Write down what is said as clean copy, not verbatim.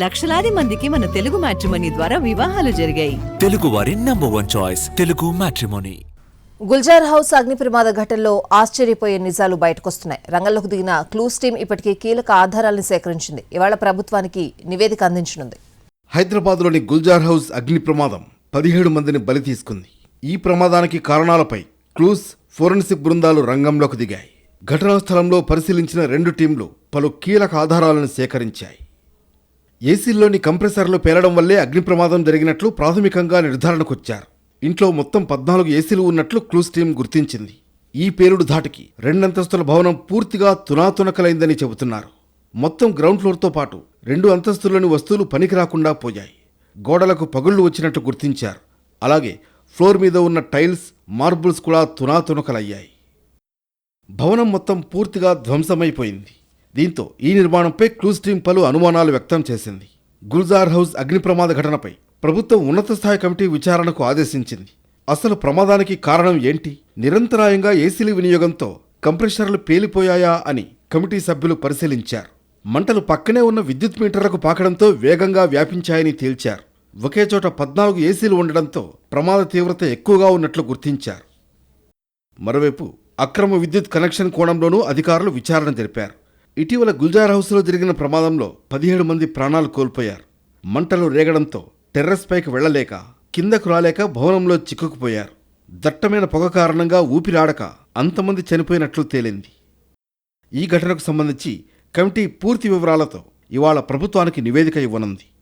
లక్షలాది మందికి మన తెలుగు మ్యాట్రిమోనీ ద్వారా వివాహాలు జరిగాయి. తెలుగు వారి #1 choice Telugu matrimony. Gulzar house అగ్ని ప్రమాద ఘటనలో ఆశ్చర్యపోయే నిజాలు బయటకొస్తున్నాయి. రంగంలోకి దిగిన క్లూస్ టీం ఇప్పటికే కీలక ఆధారాలను సేకరించింది. ఇవాళ ప్రభుత్వానికి నివేదిక అందించనుంది. హైదరాబాద్లోని గుల్జార్ హౌస్ అగ్ని ప్రమాదం 17 మందిని బలి తీసుకుంది. ఈ ప్రమాదానికి కారణాలపై క్లూస్ ఫోరెన్సిక్ బృందాలు రంగంలోకి దిగాయి. ఘటనా స్థలంలో పరిశీలించిన 2 టీంలు పలు కీలక ఆధారాలను సేకరించాయి. ఏసీల్లోని కంప్రెసర్లు పేలడం వల్లే అగ్ని ప్రమాదం జరిగినట్లు ప్రాథమికంగా నిర్ధారణకొచ్చారు. ఇంట్లో మొత్తం 14 ఏసీలు ఉన్నట్లు క్లూస్ టీం గుర్తించింది. ఈ పేలుడు ధాటికి 2 అంతస్తుల భవనం పూర్తిగా తునాతునకలైందని చెబుతున్నారు. మొత్తం గ్రౌండ్ ఫ్లోర్తో పాటు 2 అంతస్తుల్లోని వస్తువులు పనికి రాకుండా పోయాయి. గోడలకు పగుళ్లు వచ్చినట్టు గుర్తించారు. అలాగే ఫ్లోర్ మీద ఉన్న టైల్స్, మార్బుల్స్ కూడా తునాతునకలయ్యాయి. భవనం మొత్తం పూర్తిగా ధ్వంసమైపోయింది. దీంతో ఈ నిర్మాణంపై క్లూస్ టీం పలు అనుమానాలు వ్యక్తం చేసింది. గుల్జార్ హౌస్ అగ్ని ప్రమాద ఘటనపై ప్రభుత్వం ఉన్నత స్థాయి కమిటీ విచారణకు ఆదేశించింది. అసలు ప్రమాదానికి కారణం ఏంటి? నిరంతరాయంగా ఏసీల వినియోగంతో కంప్రెషర్లు పేలిపోయాయా అని కమిటీ సభ్యులు పరిశీలించారు. మంటలు పక్కనే ఉన్న విద్యుత్ మీటర్లకు పాకడంతో వేగంగా వ్యాపించాయని తేల్చారు. ఒకే చోట 14 ఏసీలు ఉండడంతో ప్రమాద తీవ్రత ఎక్కువగా ఉన్నట్లు గుర్తించారు. మరోవైపు అక్రమ విద్యుత్ కనెక్షన్ కోణంలోనూ అధికారులు విచారణ జరిపారు. ఇటీవల గుల్జార్ హౌస్లో జరిగిన ప్రమాదంలో 17 మంది ప్రాణాలు కోల్పోయారు. మంటలు రేగడంతో టెర్రస్ పైకి వెళ్లలేక, కిందకు రాలేక భవనంలో చిక్కుకుపోయారు. దట్టమైన పొగ కారణంగా ఊపిరాడక అంతమంది చనిపోయినట్లు తేలింది. ఈ ఘటనకు సంబంధించి కమిటీ పూర్తి వివరాలతో ఇవాళ ప్రభుత్వానికి నివేదిక ఇవ్వనుంది.